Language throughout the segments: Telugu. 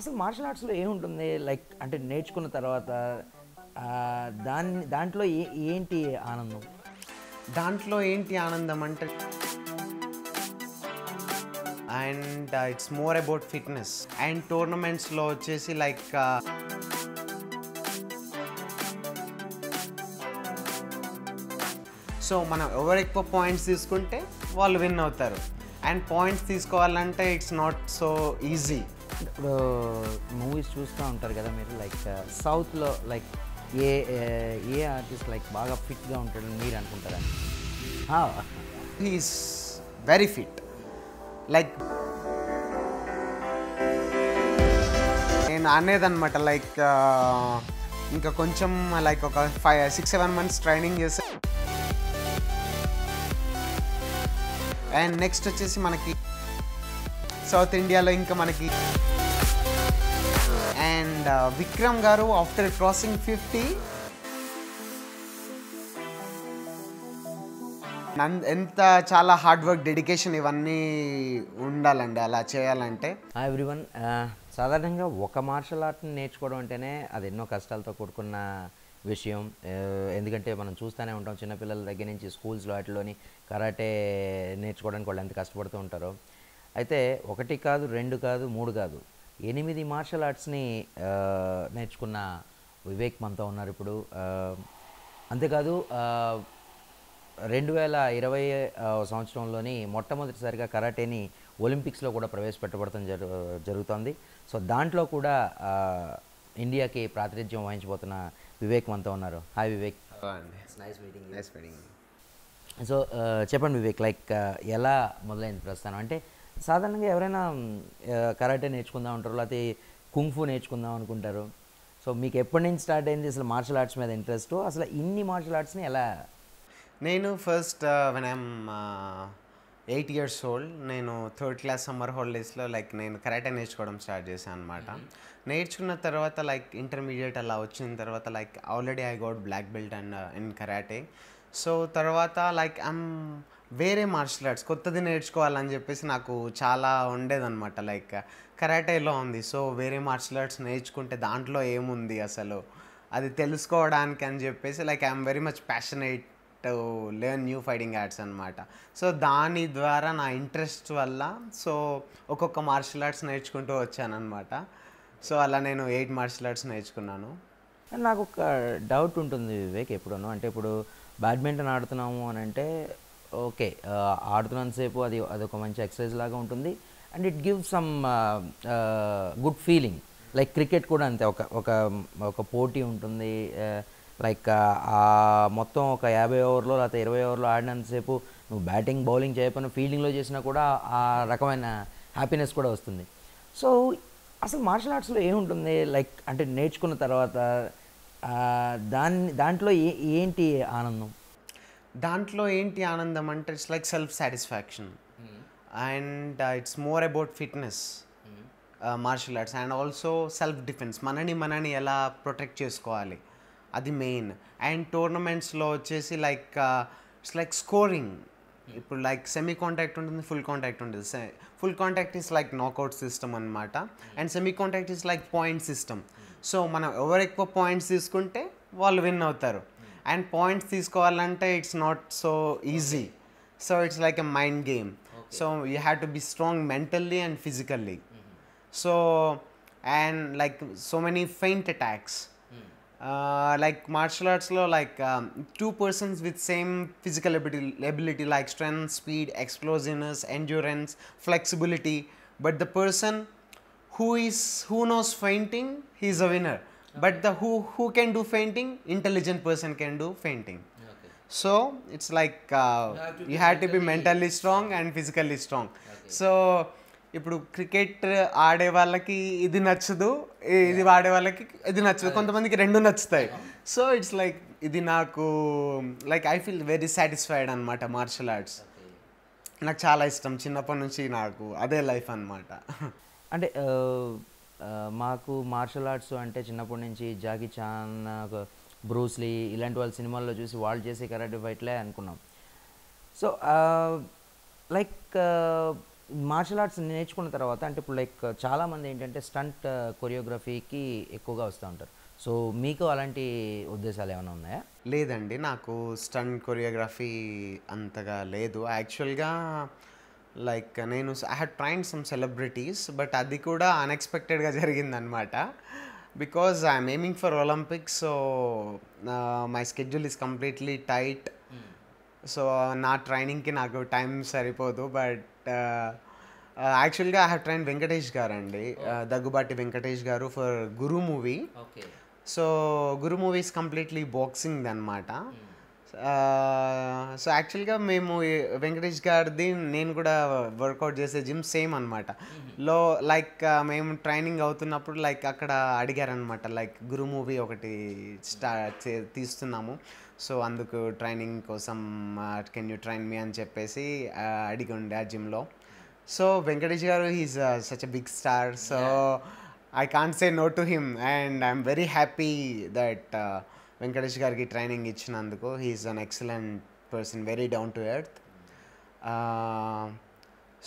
అసలు మార్షల్ ఆర్ట్స్లో ఏముంటుంది లైక్ అంటే నేర్చుకున్న తర్వాత దాంట్లో ఏంటి ఆనందం? దాంట్లో ఏంటి ఆనందం అంటే and it's more about fitness and టోర్నమెంట్స్లో వచ్చేసి లైక్ సో మనం ఎవరు ఎక్కువ పాయింట్స్ తీసుకుంటే వాళ్ళు విన్ అవుతారు. అండ్ పాయింట్స్ తీసుకోవాలంటే ఇట్స్ నాట్ సో ఈజీ. ఇప్పుడు మూవీస్ చూస్తూ ఉంటారు కదా మీరు, లైక్ సౌత్లో like a a artist like బాగా ఫిట్గా ఉంటాడని మీరు అనుకుంటారా? He's very fit. లైక్ నేను అనేదన్నమాట లైక్ ఇంకా కొంచెం లైక్ ఒక 5-6-7 months ట్రైనింగ్ చేసి అండ్ నెక్స్ట్ వచ్చేసి మనకి సౌత్ ఇండియాలో ఇంకా మనకి and Vikram garu after crossing 50 ఎంత చాలా హార్డ్ వర్క్, డెడికేషన్ ఇవన్నీ ఉండాలండి అలా చేయాలంటే. ఎవ్రీవన్, సాధారణంగా ఒక మార్షల్ ఆర్ట్ని నేర్చుకోవడం అంటేనే అది ఎన్నో కష్టాలతో కూడుకున్న విషయం. ఎందుకంటే మనం చూస్తూనే ఉంటాం చిన్నపిల్లల దగ్గర నుంచి స్కూల్స్లో వాటిలోని కరాటే నేర్చుకోవడానికి వాళ్ళు ఎంత కష్టపడుతూ ఉంటారో. అయితే 1 కాదు, 2 కాదు, 3 కాదు, 8 మార్షల్ ఆర్ట్స్ని నేర్చుకున్న వివేక్ మనతో ఉన్నారు ఇప్పుడు. అంతేకాదు 2020 సంవత్సరంలోని మొట్టమొదటిసారిగా కరాటేని ఒలింపిక్స్లో కూడా ప్రవేశపెట్టబడటం జరుగుతుంది. సో దాంట్లో కూడా ఇండియాకి ప్రాతినిధ్యం వహించబోతున్న వివేక్ మనతో ఉన్నారు. Hi Vivek. Nice meeting. So చెప్పండి వివేక్, లైక్ ఎలా మొదలైంది ప్రస్థానం? అంటే సాధారణంగా ఎవరైనా కరాటే నేర్చుకుందాం ఉంటారు, లేకపోతే కుంఫు నేర్చుకుందాం అనుకుంటారు. సో మీకు ఎప్పటి నుంచి స్టార్ట్ అయింది అసలు మార్షల్ ఆర్ట్స్ మీద ఇంట్రెస్ట్? అసలు ఇన్ని మార్షల్ ఆర్ట్స్ని ఎలా? నేను first when I'm 8 years old, నేను 3rd class సమ్మర్ హాలిడేస్లో లైక్ నేను కరాటే నేర్చుకోవడం స్టార్ట్ చేశాను అనమాట. నేర్చుకున్న తర్వాత లైక్ ఇంటర్మీడియట్ అలా వచ్చిన తర్వాత like already I got black belt and in కరాటే. సో తర్వాత లైక్ వేరే మార్షల్ ఆర్ట్స్ కొత్తది నేర్చుకోవాలని చెప్పేసి నాకు చాలా ఉండేదన్నమాట. లైక్ కరాటేలో ఉంది, సో వేరే మార్షల్ ఆర్ట్స్ నేర్చుకుంటే దాంట్లో ఏముంది అసలు అది తెలుసుకోవడానికి అని చెప్పేసి like I'm very much passionate to learn new fighting arts అనమాట. సో దాని ద్వారా నా ఇంట్రెస్ట్ వల్ల సో ఒక్కొక్క మార్షల్ ఆర్ట్స్ నేర్చుకుంటూ వచ్చానమాట. సో అలా నేను 8 మార్షల్ ఆర్ట్స్ నేర్చుకున్నాను. నాకు ఒక డౌట్ ఉంటుంది వివేక్ ఎప్పుడూను. అంటే ఇప్పుడు బ్యాడ్మింటన్ ఆడుతున్నాము అని అంటే ఓకే, ఆడుతున్నంతసేపు అదొక మంచి ఎక్సర్సైజ్ లాగా ఉంటుంది and it give some good feeling. Like cricket కూడా అంతే, ఒక పోటీ ఉంటుంది. లైక్ మొత్తం ఒక 50 ఓవర్లో లేకపోతే 20 ఓవర్లో ఆడినంతసేపు నువ్వు బ్యాటింగ్ బౌలింగ్ చేయకపోయినా ఫీల్డింగ్లో చేసినా కూడా ఆ రకమైన హ్యాపీనెస్ కూడా వస్తుంది. సో అసలు మార్షల్ ఆర్ట్స్లో ఏముంటుంది లైక్ అంటే నేర్చుకున్న తర్వాత దాంట్లో ఏంటి ఆనందం? దాంట్లో ఏంటి ఆనందం అంటే it's like self satisfaction and it's more about fitness martial arts and also self defence. మనని ఎలా ప్రొటెక్ట్ చేసుకోవాలి అది మెయిన్. అండ్ టోర్నమెంట్స్లో వచ్చేసి లైక్ ఇట్స్ లైక్ స్కోరింగ్. ఇప్పుడు లైక్ సెమీ కాంటాక్ట్ ఉంటుంది, ఫుల్ కాంటాక్ట్ ఉంటుంది. Full contact is like knockout system అనమాట and semi contact is like point system. So మనం ఎవరు ఎక్కువ పాయింట్స్ తీసుకుంటే వాళ్ళు విన్ అవుతారు. అండ్ పాయింట్స్ తీసుకోవాలంటే it's not so easy. So it's like a mind game. So you have to be strong mentally and physically. So and like so many faint attacks. Like martial arts lo like 2 persons with same physical ability like strength, speed, explosiveness, endurance, flexibility, but the person who knows feinting, he is a winner. Okay. But the who can do feinting, intelligent person can do feinting. Okay. So it's like you have to be mentally strong and physically strong. Okay. So ఇప్పుడు క్రికెట్ ఆడే వాళ్ళకి ఇది నచ్చదు, ఇది ఆడే వాళ్ళకి ఇది నచ్చదు, కొంతమందికి రెండు నచ్చుతాయి. సో ఇట్స్ లైక్ ఇది నాకు like I feel very satisfied అనమాట. మార్షల్ ఆర్ట్స్ నాకు చాలా ఇష్టం, చిన్నప్పటి నుంచి నాకు అదే లైఫ్ అనమాట. అంటే మాకు మార్షల్ ఆర్ట్స్ అంటే చిన్నప్పటి నుంచి జాకీ చాన్, బ్రూస్లీ ఇలాంటి వాళ్ళ సినిమాల్లో చూసి వాళ్ళు చేసే కరాటే ఫైట్లే అనుకున్నాం. సో లైక్ మార్షల్ ఆర్ట్స్ నేర్చుకున్న తర్వాత అంటే ఇప్పుడు లైక్ చాలామంది ఏంటంటే స్టంట్ కొరియోగ్రఫీకి ఎక్కువగా వస్తూ ఉంటారు. సో మీకు అలాంటి ఉద్దేశాలు ఏమైనా ఉన్నాయా? లేదండి, నాకు స్టంట్ కొరియోగ్రఫీ అంతగా లేదు యాక్చువల్గా. లైక్ నేను I had train some celebrities, but అది కూడా అన్ఎక్స్పెక్టెడ్గా జరిగిందనమాట. Because I'm aiming for Olympics, so my schedule is completely tight. So నా ట్రైనింగ్కి నాకు టైం సరిపోదు. బట్ యాక్చువల్గా ఐ హ్యావ్ ట్రైన్ వెంకటేష్ గారు అండి, దగ్గుబాటి వెంకటేష్ గారు for Guru movie. So Guru movie is completely boxing అనమాట. సో యాక్చువల్గా మేము వెంకటేష్ గారిది నేను కూడా వర్కౌట్ చేసే జిమ్ సేమ్ అనమాట. లైక్ మేము ట్రైనింగ్ అవుతున్నప్పుడు లైక్ అక్కడ అడిగారనమాట, లైక్ గురు మూవీ ఒకటి తీస్తున్నాము, సో అందుకు ట్రైనింగ్ కోసం కెన్ యూ ట్రైన్ మీ అని చెప్పేసి అడిగి ఉండే ఆ జిమ్లో. సో వెంకటేష్ గారు he's such a big star, so I can't say no to him, and I'm very happy that Venkatesh gariki training ichinanduku. He is an excellent person, very down to earth.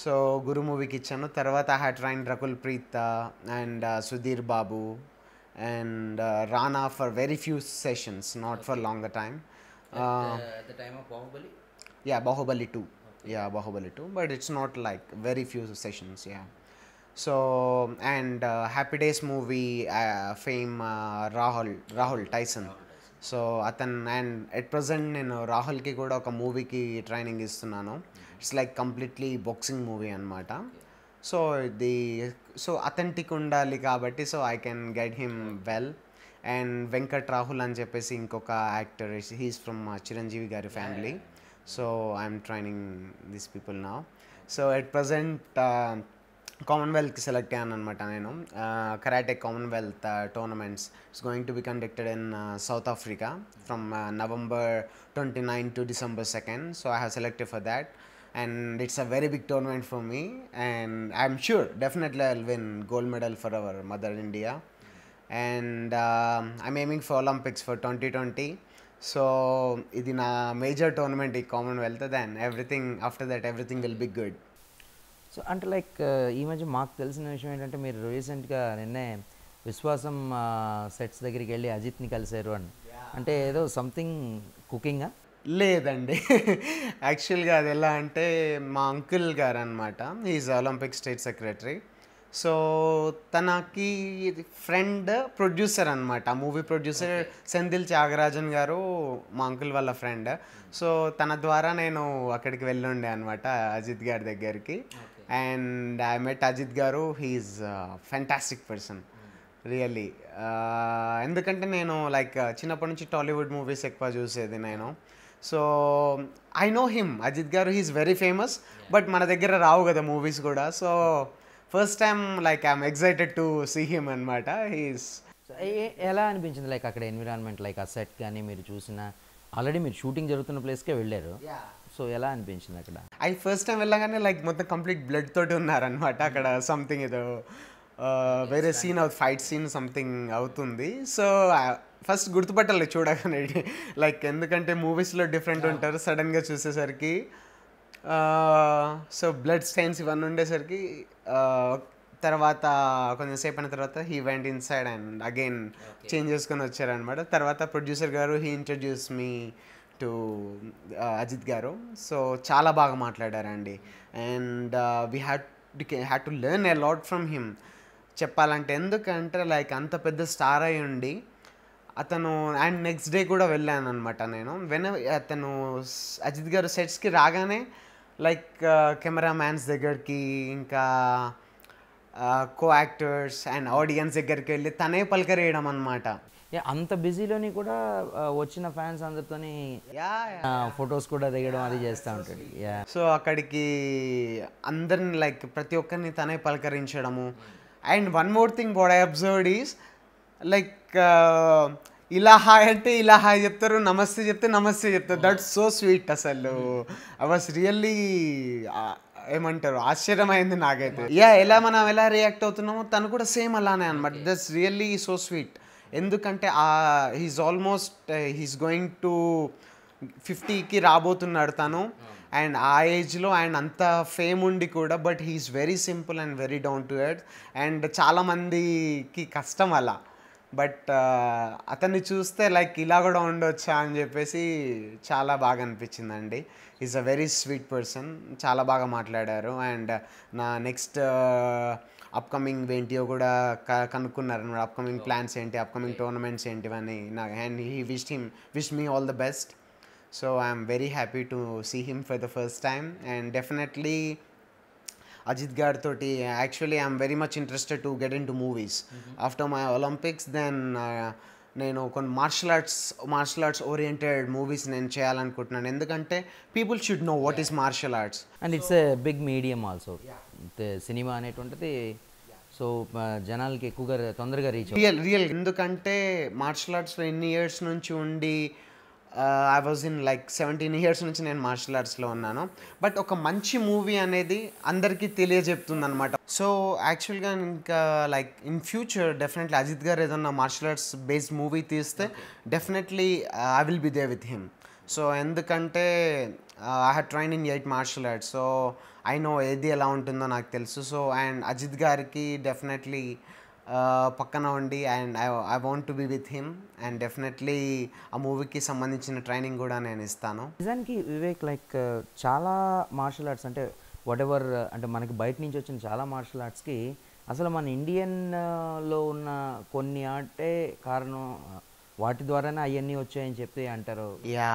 So Guru movie ki ichanu. Tarvata I had trained Rakul Preet and Sudhir Babu and Rana for very few sessions, not for longer time. At the time of Bahubali? Yeah, Bahubali 2. Okay. Yeah, Bahubali 2, but it's not like very few sessions, yeah. So and Happy Days movie fame Rahul Tyson. So అతను అండ్ ఎట్ ప్రజెంట్ నేను రాహుల్కి కూడా ఒక మూవీకి ట్రైనింగ్ ఇస్తున్నాను. It's like completely boxing movie అనమాట. సో సో అథెంటిక్ ఉండాలి కాబట్టి so I can guide him well. And Venkat Rahul అని చెప్పేసి ఇంకొక యాక్టర్, హీస్ ఫ్రమ్ చిరంజీవి గారి family. So I'm training this people now. So at present కామన్వెల్త్కి సెలెక్ట్ అయ్యాను అనమాట నేను. Karate Commonwealth tournaments it's going to be conducted in South Africa from November 29 to December 2nd. So I have selected for that, and it's a very big tournament for me, and I'm sure definitely I'll win gold medal for our mother India. And I'm aiming for Olympics for 2020. So ఇది నా మేజర్ టోర్నమెంట్ ఈ commonwealth. Then everything after that everything will be good. So అంటే లైక్ ఈ మధ్య మాకు తెలిసిన విషయం ఏంటంటే మీరు రీసెంట్గా నిన్నే విశ్వాసం సెట్స్ దగ్గరికి వెళ్ళి అజిత్ని కలిశారు అని, అంటే ఏదో సంథింగ్ కుకింగా? లేదండి, యాక్చువల్గా అది ఎలా అంటే మా అంకుల్ గారు అనమాట, is Olympic state secretary. So తనకి ఫ్రెండ్ ప్రొడ్యూసర్ అనమాట, మూవీ ప్రొడ్యూసర్ సెంధిల్ త్యాగరాజన్ గారు మా అంకుల్ వాళ్ళ ఫ్రెండ్. సో తన ద్వారా నేను అక్కడికి వెళ్ళుండే అనమాట అజిత్ గారి దగ్గరికి. అండ్ ఐ మెట్ అజిత్ గారు, హీఈస్ ఫ్యాంటాస్టిక్ పర్సన్ రియల్లీ. ఎందుకంటే నేను లైక్ చిన్నప్పటి నుంచి టాలీవుడ్ మూవీస్ ఎక్కువ చూసేది నేను. So I know him, Ajith గారు హీఈస్ వెరీ ఫేమస్, బట్ మన దగ్గర రావు కదా మూవీస్ కూడా. So first time like I'm excited to see him అనమాట. హీఈస్ ఎలా అనిపించింది లైక్ అక్కడ ఎన్విరాన్మెంట్, లైక్ ఆ సెట్ కానీ మీరు చూసిన, ఆల్రెడీ మీరు షూటింగ్ జరుగుతున్న ప్లేస్కే వెళ్ళారు, సో ఎలా అనిపించింది అక్కడ? ఫస్ట్ టైం వెళ్ళగానే లైక్ మొత్తం కంప్లీట్ బ్లడ్ తోటి ఉన్నారనమాట అక్కడ. సంథింగ్ ఏదో వేరే సీన్ ఫైట్ సీన్ సంథింగ్ అవుతుంది. సో ఫస్ట్ గుర్తుపట్టాలి చూడగానే, లైక్ ఎందుకంటే మూవీస్లో డిఫరెంట్ ఉంటారు, సడన్గా చూసేసరికి సో బ్లడ్ స్టెయిన్స్ ఇవన్నీ ఉండేసరికి తర్వాత కొంచెం సేపు అయిన తర్వాత he went inside and again change చేసుకొని వచ్చారనమాట. తర్వాత ప్రొడ్యూసర్ గారు he introduce me to Ajith garu. So చాలా బాగా మాట్లాడారండి. And we had to learn a lot from him చెప్పాలంటే. ఎందుకంటే లైక్ అంత పెద్ద స్టార్ అయి ఉండి అతను, అండ్ నెక్స్ట్ డే కూడా వెళ్ళాను అనమాట నేను. అతను అజిత్ గారు సెట్స్కి రాగానే లైక్ కెమెరామ్యాన్స్ దగ్గరికి, ఇంకా కో యాక్టర్స్ అండ్ ఆడియన్స్ దగ్గరికి వెళ్ళి తనే పలకరేయడం అనమాట. అంత బిజీలోని కూడా వచ్చిన ఫ్యాన్స్ అందరితోని ఫొటోస్ కూడా దిగడం అది చేస్తూ ఉంటాడు. సో అక్కడికి అందరిని లైక్ ప్రతి ఒక్కరిని తనే పలకరించడము. And one more thing what I observed is like ఇలా హాయ్ అంటే ఇలా హాయ్ చెప్తారు, నమస్తే చెప్తే నమస్తే చెప్తారు. That's so sweet. అసలు ఐ వాస్ రియల్లీ ఏమంటారు ఆశ్చర్యమైంది నాకైతే. మనం ఎలా రియాక్ట్ అవుతున్నామో తను కూడా సేమ్ అలానే అనమాట. That's really so sweet. ఎందుకంటే he's almost he's going to 50కి రాబోతున్నాడు తను. అండ్ ఆ ఏజ్లో ఆయన అంత ఫేమ్ ఉండి కూడా but he's very simple and very down to earth. And చాలామందికి కష్టం అలా, బట్ అతన్ని చూస్తే లైక్ ఇలా కూడా ఉండొచ్చా అని చెప్పేసి చాలా బాగా అనిపించిందండి. Is a very sweet person, చాలా బాగా మాట్లాడారు. అండ్ నా నెక్స్ట్ అప్కమింగ్ ఏంటియో కూడా కనుక్కున్నారు అనమాట. అప్కమింగ్ ప్లాన్స్ ఏంటి, అప్కమింగ్ టోర్నమెంట్స్ ఏంటివని. And he wish me all the best. So I'm very happy to see him for the first time. And definitely Ajith గారితో actually I'm very much interested to get in to movies after my Olympics. Then నేను కొన్ని మార్షల్ ఆర్ట్స్ ఓరియంటెడ్ మూవీస్ నేను చేయాలనుకుంటున్నాను. ఎందుకంటే people should know what is martial arts. And it's a big medium also cinema అనేటువంటిది. సో జనాలకి ఎక్కువగా తొందరగా రీచ్ రియల్ ఎందుకంటే మార్షల్ ఆర్ట్స్లో ఎన్ని ఇయర్స్ నుంచి ఉండి, I was in like 17 years నుంచి నేను మార్షల్ ఆర్ట్స్లో ఉన్నాను. బట్ ఒక మంచి మూవీ అనేది అందరికీ తెలియజెప్తుంది అనమాట. సో యాక్చువల్గా ఇంకా like in future definitely Ajith garu ఏదన్నా మార్షల్ ఆర్ట్స్ బేస్డ్ మూవీ తీస్తే definitely I will be there with him. So ఎందుకంటే I have train in 8 martial arts. So I know ఏది ఎలా ఉంటుందో నాకు తెలుసు. సో అండ్ అజిత్ గారికి డెఫినెట్లీ పక్కన ఉండి and I want to be with him. And definitely ఆ మూవీకి సంబంధించిన ట్రైనింగ్ కూడా నేను ఇస్తాను. నిజానికి వివేక్ లైక్ చాలా మార్షల్ ఆర్ట్స్ అంటే వాట్ ఎవర్ అంటే మనకి బయట నుంచి వచ్చిన చాలా మార్షల్ ఆర్ట్స్కి అసలు మన ఇండియన్లో ఉన్న కొన్ని ఆటే కారణం, వాటి ద్వారానే అవన్నీ వచ్చాయని చెప్పి అంటారు. యా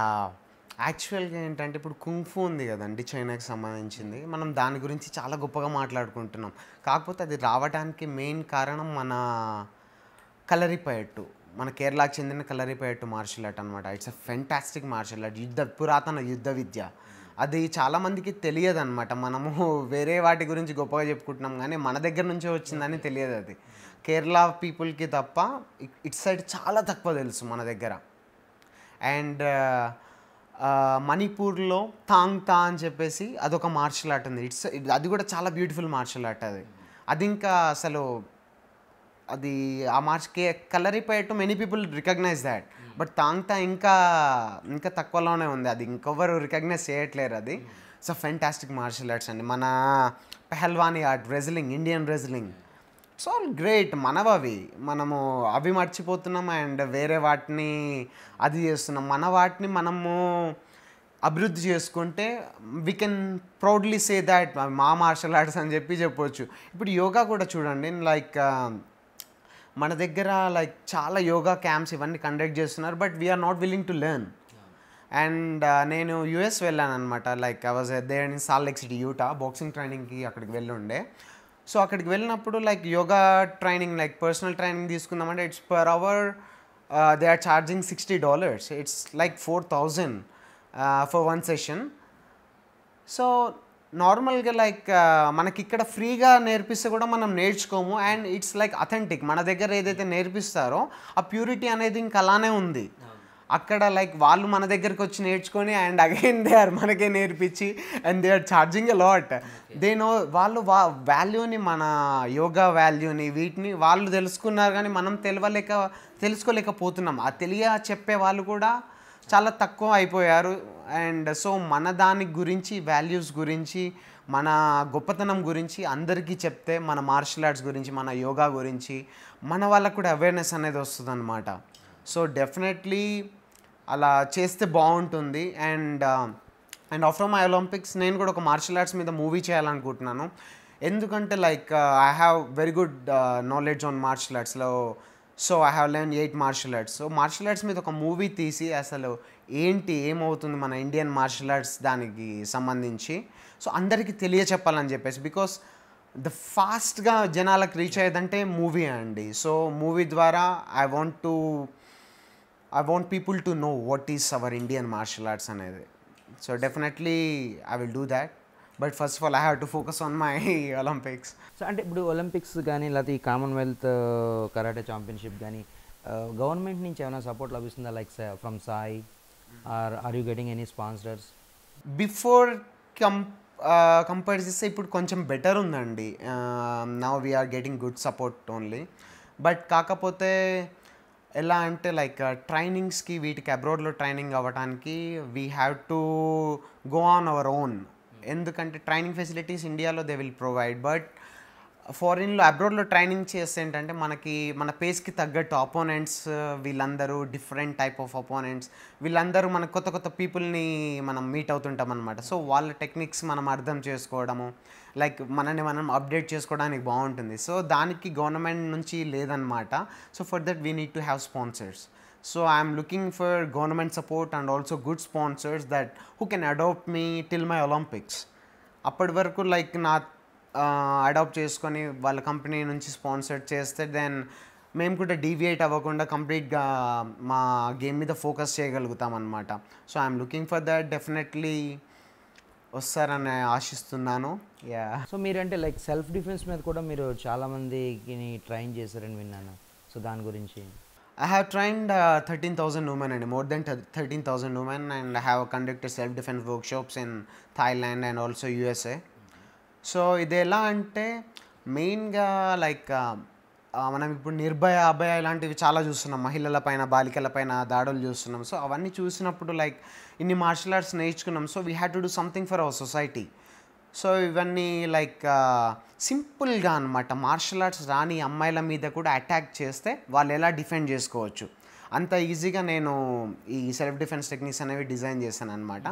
యాక్చువల్గా ఏంటంటే ఇప్పుడు కుంగ్ఫు ఉంది కదండి, చైనాకి సంబంధించింది. మనం దాని గురించి చాలా గొప్పగా మాట్లాడుకుంటున్నాం. కాకపోతే అది రావడానికి మెయిన్ కారణం మన కలరిపయట్టు, మన కేరళకు చెందిన కలరిపయట్టు మార్షల్ ఆర్ట్ అనమాట. It's a fantastic martial art, పురాతన యుద్ధ విద్య. అది చాలామందికి తెలియదు అనమాట. మనము వేరే వాటి గురించి గొప్పగా చెప్పుకుంటున్నాం కానీ మన దగ్గర నుంచే వచ్చిందని తెలియదు. అది కేరళ పీపుల్కి తప్ప ఇటు సైడ్ చాలా తక్కువ తెలుసు మన దగ్గర. అండ్ మణిపూర్లో తాంగ్ తా అని చెప్పేసి అదొక మార్షల్ ఆర్ట్ ఉంది. అది కూడా చాలా బ్యూటిఫుల్ మార్షల్ ఆర్ట్. అది ఇంకా అసలు అది ఆ Kalaripayattu many people recognise that. But Thang Ta ఇంకా తక్కువలోనే ఉంది, అది ఇంకెవరు రికగ్నైజ్ చేయట్లేరు. అది it's a fantastic martial arts అండి. మన Pehlwani art, wrestling, Indian wrestling, it's all great. మనము అవి మర్చిపోతున్నాం అండ్ వేరే వాటిని అది చేస్తున్నాం. మన వాటిని మనము అభివృద్ధి చేసుకుంటే we can proudly say that మా మార్షల్ ఆర్ట్స్ అని చెప్పొచ్చు. ఇప్పుడు యోగా కూడా చూడండి, లైక్ మన దగ్గర లైక్ చాలా యోగా క్యాంప్స్ ఇవన్నీ కండక్ట్ చేస్తున్నారు, but we're not willing to learn. And నేను యుఎస్ వెళ్ళాను అనమాట. Like I was there in Salt Lake City, Utah, boxing ట్రైనింగ్కి అక్కడికి వెళ్ళుండే. సో అక్కడికి వెళ్ళినప్పుడు like yoga training, like personal training తీసుకుందామంటే it's per hour they are charging $60. It's like 4,000 for one session. So నార్మల్గా లైక్ మనకి ఇక్కడ ఫ్రీగా నేర్పిస్తే కూడా మనం నేర్చుకోము. And it's like authentic. మన దగ్గర ఏదైతే నేర్పిస్తారో ఆ ప్యూరిటీ అనేది ఇంకా అలానే ఉంది. అక్కడ లైక్ వాళ్ళు మన దగ్గరికి వచ్చి నేర్చుకొని అండ్ అగైన్ దే ఆర్ మనకే నేర్పించి and they are charging a lot. వాళ్ళు వాల్యూని, మన యోగా వాల్యూని, వీటిని వాళ్ళు తెలుసుకున్నారు కానీ మనం తెలుసుకోలేకపోతున్నాం. ఆ చెప్పే వాళ్ళు కూడా చాలా తక్కువ అయిపోయారు. అండ్ సో మన దాని గురించి, వాల్యూస్ గురించి, మన గొప్పతనం గురించి అందరికీ చెప్తే, మన మార్షల్ ఆర్ట్స్ గురించి, మన యోగా గురించి మన వాళ్ళకు కూడా అవేర్నెస్ అనేది వస్తుంది అన్నమాట. సో డెఫినెట్లీ అలా చేస్తే బాగుంటుంది. అండ్ ఆఫ్టర్ మై ఒలింపిక్స్ నేను కూడా ఒక మార్షల్ ఆర్ట్స్ మీద మూవీ చేయాలనుకుంటున్నాను. ఎందుకంటే like I have very good knowledge on martial ఆర్ట్స్లో. So I have learn 8 martial arts. So martial arts మీద ఒక మూవీ తీసి అసలు ఏమవుతుంది మన ఇండియన్ మార్షల్ ఆర్ట్స్ దానికి సంబంధించి సో అందరికీ తెలియచెప్పాలని చెప్పేసి, బికాస్ ద ఫాస్ట్గా జనాలకు రీచ్ అయ్యేదంటే మూవీ అండి. సో మూవీ ద్వారా I want people to know what is our Indian martial arts అనేది. So definitely I will do that. But first of all I have to focus on my Olympics. So అంటే ఇప్పుడు ఒలింపిక్స్ కానీ లేకపోతే ఈ కామన్వెల్త్ కరాటే ఛాంపియన్షిప్ కానీ గవర్నమెంట్ నుంచి ఏమైనా సపోర్ట్ లభిస్తుందా, like from SAI are you getting any sponsors? Before compare చేస్తే ఇప్పుడు కొంచెం బెటర్ ఉందండి. Now we're getting good support only. But కాకపోతే ఎలా అంటే లైక్ ట్రైనింగ్స్కి వీటికి అబ్రాడ్లో ట్రైనింగ్ అవ్వడానికి we have to go on our own. ఎందుకంటే ట్రైనింగ్ ఫెసిలిటీస్ ఇండియాలో దే విల్ ప్రొవైడ్, బట్ ఫారిన్లో అబ్రాడ్లో ట్రైనింగ్ చేస్తే ఏంటంటే మనకి మన పేస్కి తగ్గట్టు అపోనెంట్స్ వీళ్ళందరూ డిఫరెంట్ టైప్ ఆఫ్ అపోనెంట్స్, వీళ్ళందరూ మన కొత్త కొత్త పీపుల్ని మనం మీట్ అవుతుంటాం అనమాట. సో వాళ్ళ టెక్నిక్స్ మనం అర్థం చేసుకోవడము, లైక్ మనల్ని మనం అప్డేట్ చేసుకోవడానికి బాగుంటుంది. సో దానికి గవర్నమెంట్ నుంచి లేదనమాట. So for that we need to have sponsors. So I'm looking for government support and also good sponsors that who can adopt me till my Olympics. అప్పటి వరకు లైక్ నా అడాప్ట్ చేసుకొని వాళ్ళ కంపెనీ నుంచి స్పాన్సర్ చేస్తే దెన్ మేము కూడా డీవియేట్ అవ్వకుండా కంప్లీట్గా మా గేమ్ మీద ఫోకస్ చేయగలుగుతాం అనమాట. So I'm looking for that. Definitely వస్తారని ఆశిస్తున్నాను. యా. సో మీరంటే లైక్ సెల్ఫ్ డిఫెన్స్ మీద కూడా మీరు చాలామందికి ట్రైన్ చేశారని విన్నాను. సో దాని గురించి I have trained 13,000 women and more than 13,000 women, and I have conducted self-defense workshops in Thailand and also USA. So ఇది ఎలా అంటే మెయిన్గా లైక్ మనం ఇప్పుడు నిర్భయ అభయ ఇలాంటివి చాలా చూస్తున్నాం, మహిళల పైన బాలికల పైన దాడులు చూస్తున్నాం. సో అవన్నీ చూసినప్పుడు లైక్ ఇన్ని మార్షల్ ఆర్ట్స్ నేర్చుకున్నాం. So we had to do something for our society. So ఇవన్నీ లైక్ సింపుల్గా అనమాట. మార్షల్ ఆర్ట్స్ రాని అమ్మాయిల మీద కూడా అటాక్ చేస్తే వాళ్ళు ఎలా డిఫెండ్ చేసుకోవచ్చు అంత ఈజీగా నేను ఈ సెల్ఫ్ డిఫెన్స్ టెక్నిక్స్ అనేవి డిజైన్ చేశాను అనమాట.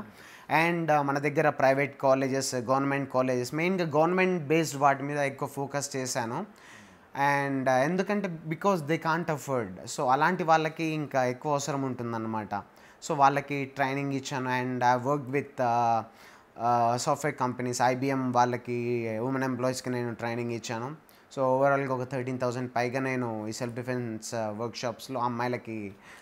అండ్ మన దగ్గర ప్రైవేట్ కాలేజెస్, గవర్నమెంట్ కాలేజెస్, మెయిన్గా గవర్నమెంట్ బేస్డ్ వాటి మీద ఎక్కువ ఫోకస్ చేశాను. అండ్ ఎందుకంటే because they can't afford, so అలాంటి వాళ్ళకి ఇంకా ఎక్కువ అవసరం ఉంటుందన్నమాట. సో వాళ్ళకి ట్రైనింగ్ ఇచ్చాను. And I work with software companies, IBM వాళ్ళకి ఉమెన్ ఎంప్లాయీస్కి నేను ట్రైనింగ్ ఇచ్చాను. సో ఓవరాల్గా ఒక 13,000 పైగా నేను ఈ సెల్ఫ్ డిఫెన్స్ వర్క్షాప్స్లో అమ్మాయిలకి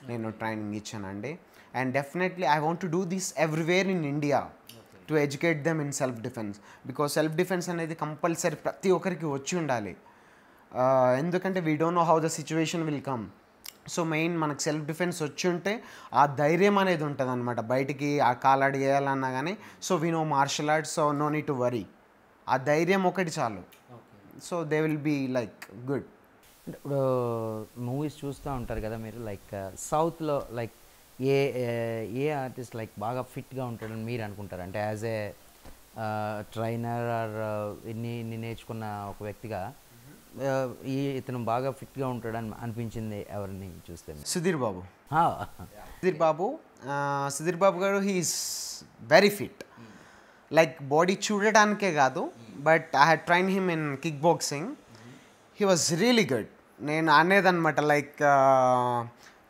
నేను ట్రైనింగ్ ఇచ్చానండి. And definitely I want to do this everywhere in India to educate them in self defence. Because self defence అనేది కంపల్సరీ ప్రతి ఒక్కరికి వచ్చి ఉండాలి. ఎందుకంటే we don't know how the situation will come. So main మనకు సెల్ఫ్ డిఫెన్స్ వచ్చి ఉంటే ఆ ధైర్యం అనేది ఉంటుంది అనమాట, బయటికి ఆ కాలాడి వేయాలన్నా కానీ. So we know martial arts, so no need to worry. ఆ ధైర్యం ఒకటి చాలు. So they will be like good. ఇప్పుడు మూవీస్ చూస్తూ ఉంటారు కదా మీరు, లైక్ సౌత్లో లైక్ ఏ ఆర్టిస్ట్ లైక్ బాగా ఫిట్గా ఉంటాడని మీరు అనుకుంటారు? అంటే యాజ్ ఏ ట్రైనర్ ఆర్ ఇన్ని నేర్చుకున్న ఒక వ్యక్తిగా ఇతను బాగా ఫిట్గా ఉంటాడని అనిపించింది ఎవరిని చూస్తే? Sudheer Babu. Sudheer Babu garu he's very fit. Like body చూడటానికే కాదు, but I had train him in kick boxing. He was really good. నేను అనేదన్నమాట లైక్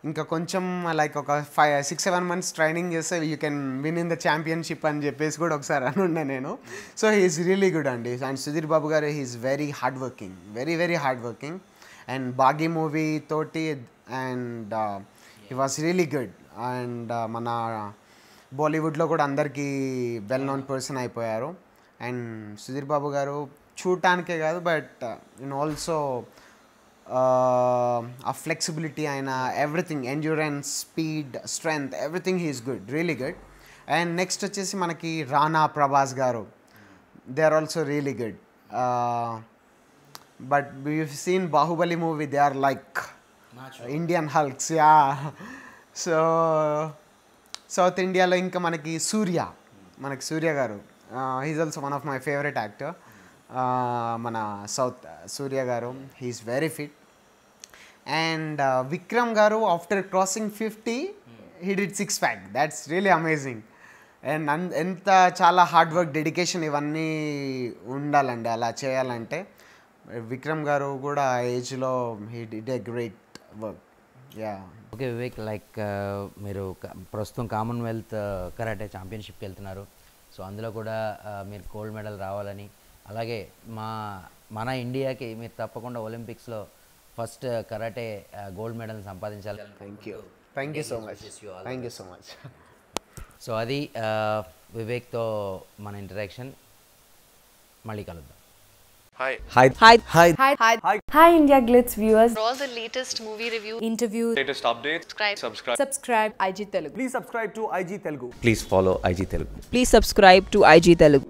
ఇంకా కొంచెం లైక్ ఒక 5-6-7 months ట్రైనింగ్ చేస్తే you can win in the championship అని చెప్పేసి కూడా ఒకసారి అనుండే నేను. సో హీఈస్ రియలీ గుడ్ అండి. And Sudheer Babu garu he's very hard working, very hard working. And Baaghi movie తోటి and he was really good. And మన బాలీవుడ్లో కూడా అందరికీ వెల్ నోన్ పర్సన్ అయిపోయారు. అండ్ సుధీర్ బాబు గారు చూడటానికే కాదు, బట్ ఇన్ ఆల్సో ఆ ఫ్లెక్సిబిలిటీ అయిన everything, endurance, speed, strength, everything he is good, really good. And next వచ్చేసి మనకి Rana, Prabhas garu, they are also really good. But you seen Baahubali movie, they are like Indian hulks. Yeah. So South ఇండియాలో ఇంకా మనకి Suriya garu, he's also one of my favourite actor. మన south Surya garu, he's very fit. And Vikram garu after crossing 50 he did 6-pack. That's really amazing. And ఎంత చాలా హార్డ్ వర్క్, డెడికేషన్ ఇవన్నీ ఉండాలండి అలా చేయాలంటే. విక్రమ్ గారు కూడా ఆ ఏజ్లో he did a great work. Yeah. Okay Vivek, like మీరు ప్రస్తుతం కామన్వెల్త్ కరాటే ఛాంపియన్షిప్కి వెళ్తున్నారు. సో అందులో కూడా మీరు గోల్డ్ మెడల్ రావాలని, అలాగే మన ఇండియాకి మీరు తప్పకుండా ఒలింపిక్స్లో ఫస్ట్ కరాటే గోల్డ్ మెడల్ సంపాదించాలి. Thank you so much. So అది వివేక్తో మన ఇంటరాక్షన్. మళ్ళీ కలుద్దాం. Hi India Glitz viewers. For all the latest movie reviews, Interviews, latest updates, subscribe IG Telugu. Please subscribe to IG Telugu. Please follow IG Telugu. Please subscribe to IG Telugu.